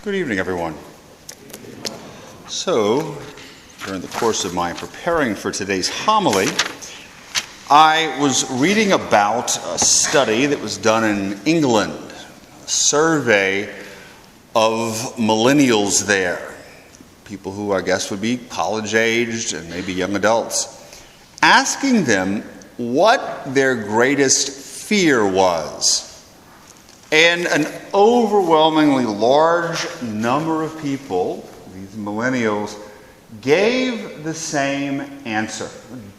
Good evening, everyone. So, during the course of my preparing for today's homily, I was reading about a study that was done in England, a survey of millennials there, people who I guess would be college-aged and maybe young adults, asking them what their greatest fear was. And an overwhelmingly large number of people, these millennials, gave the same answer.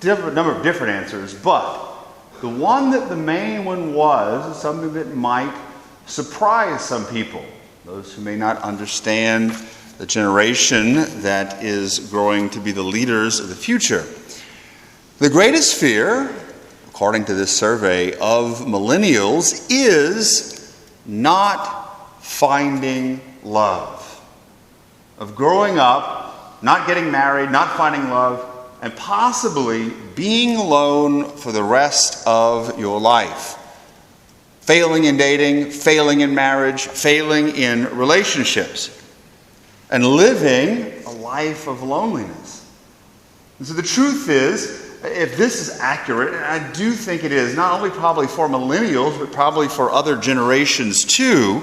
A number of different answers, but the one that the main one was something that might surprise some people, those who may not understand the generation that is growing to be the leaders of the future. The greatest fear, according to this survey of millennials, is not finding love, of growing up, not getting married, not finding love, and possibly being alone for the rest of your life. Failing in dating, failing in marriage, failing in relationships, and living a life of loneliness. And so the truth is, if this is accurate, and I do think it is, not only probably for millennials, but probably for other generations too,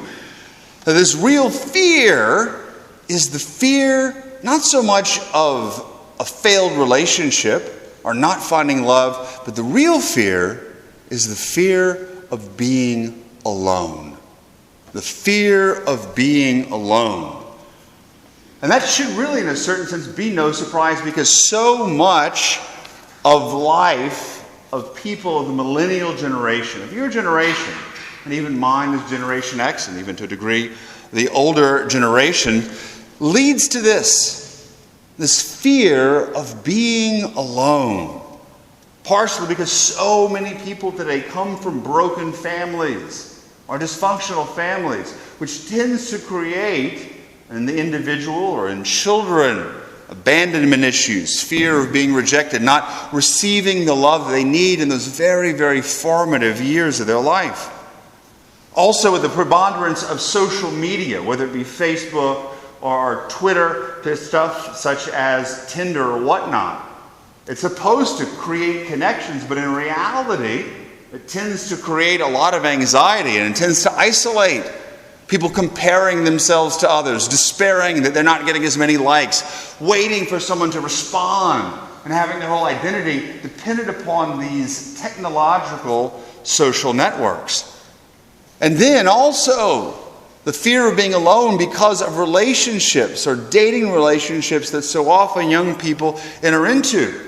that this real fear is the fear not so much of a failed relationship or not finding love, but the real fear is the fear of being alone. The fear of being alone. And that should really, in a certain sense, be no surprise, because so much of life of people of the millennial generation, of your generation, and even mine is Generation X, and even to a degree the older generation, leads to this fear of being alone. Partially because so many people today come from broken families or dysfunctional families, which tends to create in the individual or in children abandonment issues, fear of being rejected, not receiving the love they need in those very, very formative years of their life. Also, with the preponderance of social media, whether it be Facebook or Twitter, to stuff such as Tinder or whatnot, it's supposed to create connections, but in reality, it tends to create a lot of anxiety, and it tends to isolate people, comparing themselves to others, despairing that they're not getting as many likes, waiting for someone to respond, and having their whole identity dependent upon these technological social networks. And then also the fear of being alone because of relationships or dating relationships that so often young people enter into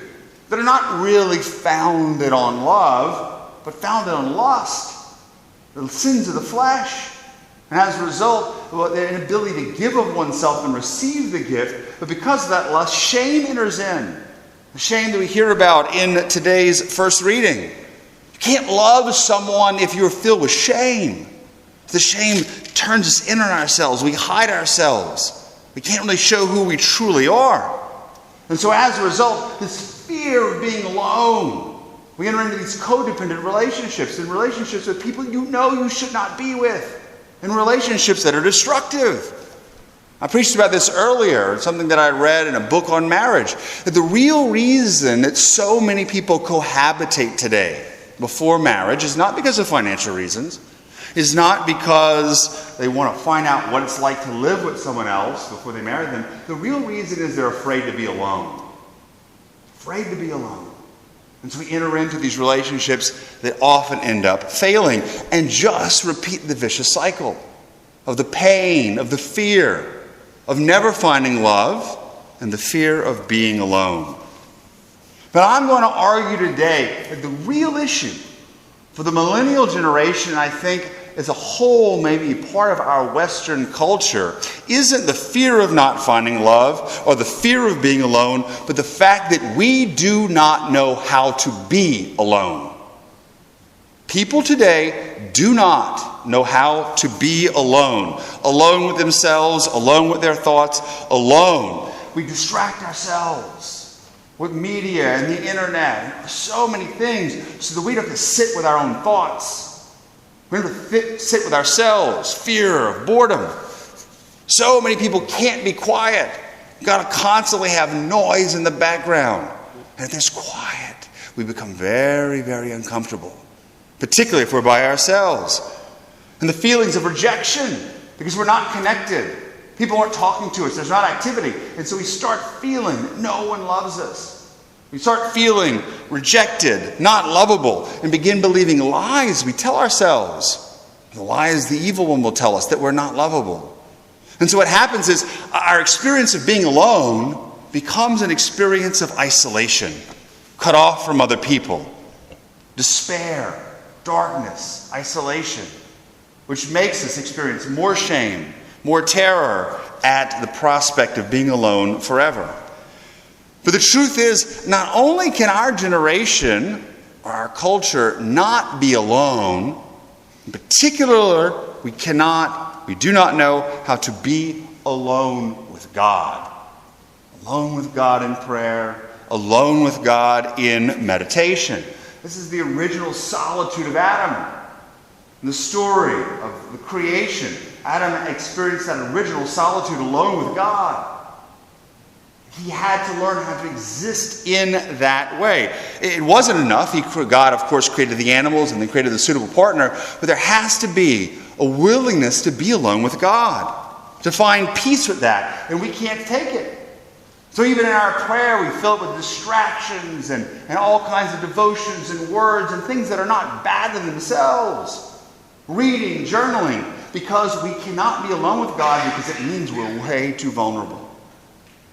that are not really founded on love, but founded on lust, the sins of the flesh. And as a result, their inability to give of oneself and receive the gift, but because of that lust, shame enters in. The shame that we hear about in today's first reading. You can't love someone if you're filled with shame. The shame turns us in on ourselves. We hide ourselves. We can't really show who we truly are. And so as a result, this fear of being alone, we enter into these codependent relationships, and relationships with people you know you should not be with. In relationships that are destructive. I preached about this earlier, something that I read in a book on marriage, that the real reason that so many people cohabitate today before marriage is not because of financial reasons, is not because they want to find out what it's like to live with someone else before they marry them. The real reason is they're afraid to be alone. Afraid to be alone. And so we enter into these relationships that often end up failing and just repeat the vicious cycle of the pain, of the fear, of never finding love, and the fear of being alone. But I'm going to argue today that the real issue for the millennial generation, I think, as a whole, maybe part of our Western culture, isn't the fear of not finding love or the fear of being alone, but the fact that we do not know how to be alone. People today do not know how to be alone. Alone with themselves, alone with their thoughts, alone. We distract ourselves with media and the internet and so many things so that we don't have to sit with our own thoughts. We have to sit with ourselves, fear of boredom. So many people can't be quiet. You've got to constantly have noise in the background. And if there's quiet, we become very, very uncomfortable, particularly if we're by ourselves. And the feelings of rejection, because we're not connected. People aren't talking to us. There's not activity. And so we start feeling that no one loves us. We start feeling rejected, not lovable, and begin believing lies we tell ourselves. The lies the evil one will tell us, that we're not lovable. And so what happens is our experience of being alone becomes an experience of isolation, cut off from other people, despair, darkness, isolation, which makes us experience more shame, more terror at the prospect of being alone forever. But the truth is, not only can our generation or our culture not be alone, in particular, we do not know how to be alone with God. Alone with God in prayer, alone with God in meditation. This is the original solitude of Adam. In the story of the creation, Adam experienced that original solitude alone with God. He had to learn how to exist in that way. It wasn't enough. God, of course, created the animals and then created the suitable partner, but there has to be a willingness to be alone with God, to find peace with that, and we can't take it. So even in our prayer, we fill it with distractions and all kinds of devotions and words and things that are not bad in themselves. Reading, journaling, because we cannot be alone with God because it means we're way too vulnerable.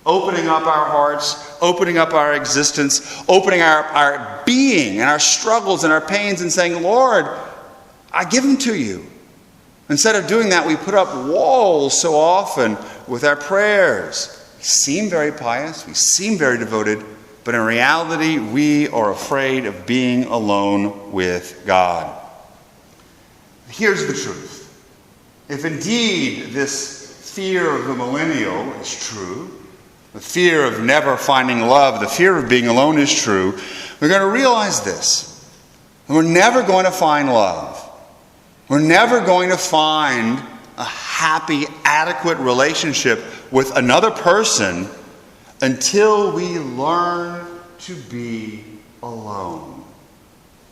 Opening up our hearts, opening up our existence, opening our being and our struggles and our pains and saying, Lord, I give them to you. Instead of doing that, we put up walls so often with our prayers. We seem very pious, we seem very devoted, but in reality, we are afraid of being alone with God. Here's the truth. If indeed this fear of the millennial is true, the fear of never finding love, the fear of being alone is true, we're going to realize this. We're never going to find love. We're never going to find a happy, adequate relationship with another person until we learn to be alone.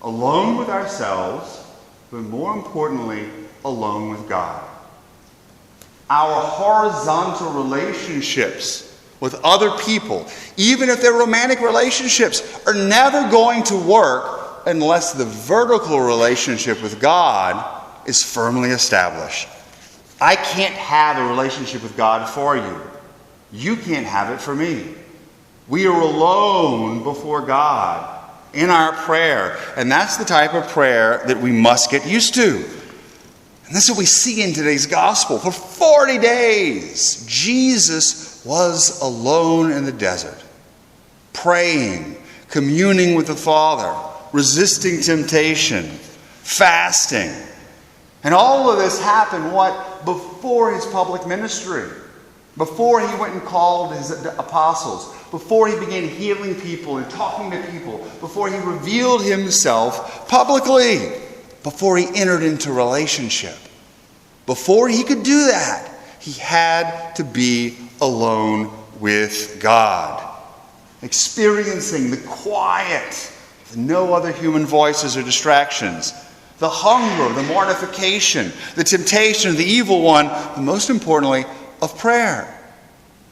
Alone with ourselves, but more importantly, alone with God. Our horizontal relationships with other people, even if they're romantic relationships, are never going to work unless the vertical relationship with God is firmly established. I can't have a relationship with God for you. You can't have it for me. We are alone before God in our prayer, and that's the type of prayer that we must get used to. And this is what we see in today's gospel. For 40 days, Jesus was alone in the desert, praying, communing with the Father, resisting temptation, fasting. And all of this happened, before his public ministry, before he went and called his apostles, before he began healing people and talking to people, before he revealed himself publicly, before he entered into relationship. Before he could do that, he had to be alone with God, experiencing the quiet, no other human voices or distractions, the hunger, the mortification, the temptation of the evil one, and most importantly, of prayer.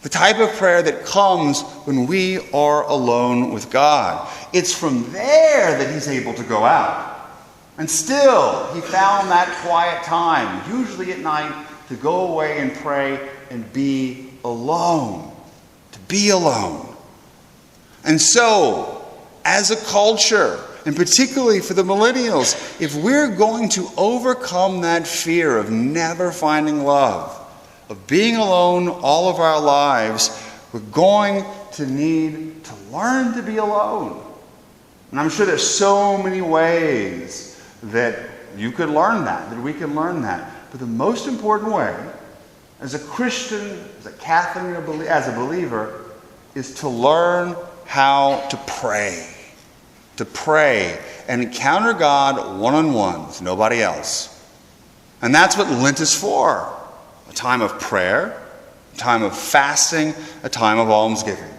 The type of prayer that comes when we are alone with God. It's from there that he's able to go out. And still, he found that quiet time, usually at night, to go away and pray and be alone. To be alone. And so, as a culture, and particularly for the millennials, if we're going to overcome that fear of never finding love, of being alone all of our lives, we're going to need to learn to be alone. And I'm sure there's so many ways that you could learn that we can learn that. But the most important way, as a Christian, as a Catholic, as a believer, is to learn how to pray. To pray and encounter God one-on-one with nobody else. And that's what Lent is for. a time of prayer, a time of fasting, a time of almsgiving.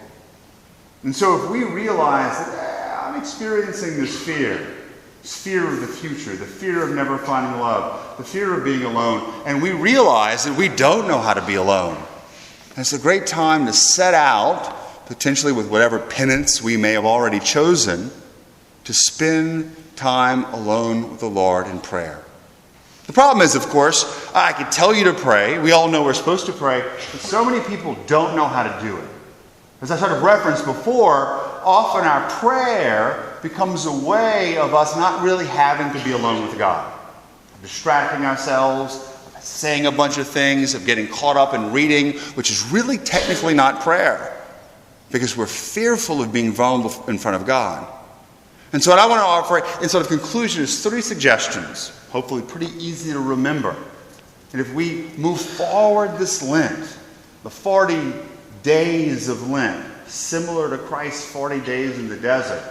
And so if we realize that I'm experiencing this fear of the future, the fear of never finding love, the fear of being alone, and we realize that we don't know how to be alone, and it's a great time to set out, potentially with whatever penance we may have already chosen, to spend time alone with the Lord in prayer. The problem is, of course, I could tell you to pray. We all know we're supposed to pray, but so many people don't know how to do it. As I sort of referenced before, often our prayer becomes a way of us not really having to be alone with God, of distracting ourselves, of saying a bunch of things, of getting caught up in reading, which is really technically not prayer, because we're fearful of being vulnerable in front of God. And so what I want to offer in sort of conclusion is 3 suggestions, hopefully pretty easy to remember. And if we move forward this Lent, the 40 days of Lent, similar to Christ's 40 days in the desert,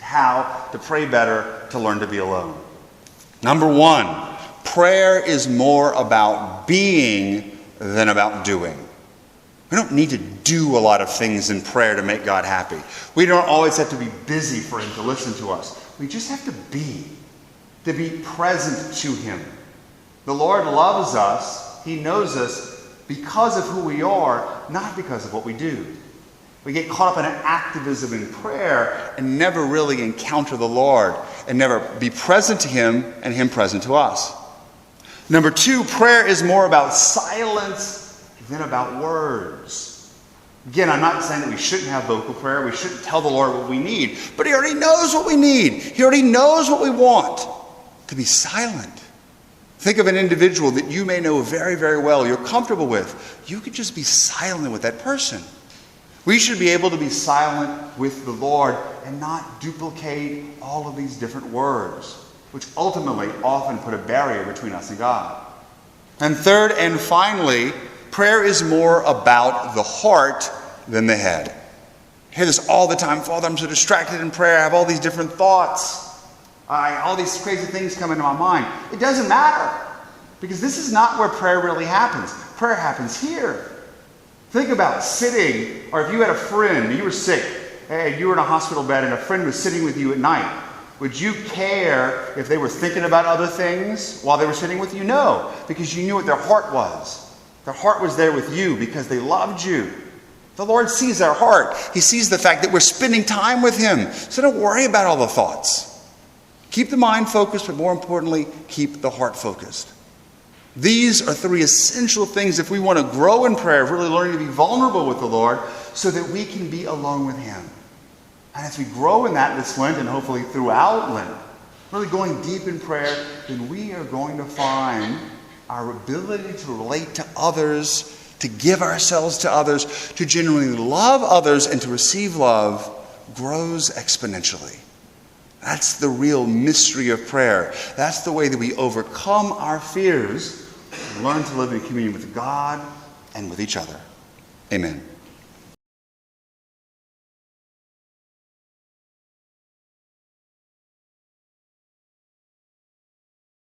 how to pray better, to learn to be alone. Number 1, prayer is more about being than about doing. We don't need to do a lot of things in prayer to make God happy. We don't always have to be busy for Him to listen to us. We just have to be present to Him. The Lord loves us. He knows us because of who we are, not because of what we do. We get caught up in an activism in prayer and never really encounter the Lord and never be present to Him and Him present to us. Number 2, prayer is more about silence than about words. Again, I'm not saying that we shouldn't have vocal prayer. We shouldn't tell the Lord what we need. But He already knows what we need. He already knows what we want. To be silent. Think of an individual that you may know very, very well, you're comfortable with. You could just be silent with that person. We should be able to be silent with the Lord and not duplicate all of these different words, which ultimately often put a barrier between us and God. And third and finally, prayer is more about the heart than the head. I hear this all the time. Father, I'm so distracted in prayer. I have all these different thoughts. All these crazy things come into my mind. It doesn't matter, because this is not where prayer really happens. Prayer happens here. Think about sitting, or if you had a friend, you were sick, and you were in a hospital bed and a friend was sitting with you at night. Would you care if they were thinking about other things while they were sitting with you? No, because you knew what their heart was. Their heart was there with you because they loved you. The Lord sees our heart. He sees the fact that we're spending time with Him. So don't worry about all the thoughts. Keep the mind focused, but more importantly, keep the heart focused. These are 3 essential things if we want to grow in prayer, really learning to be vulnerable with the Lord so that we can be alone with Him. And as we grow in that this Lent and hopefully throughout Lent, really going deep in prayer, then we are going to find our ability to relate to others, to give ourselves to others, to genuinely love others and to receive love grows exponentially. That's the real mystery of prayer. That's the way that we overcome our fears and learn to live in communion with God and with each other. Amen.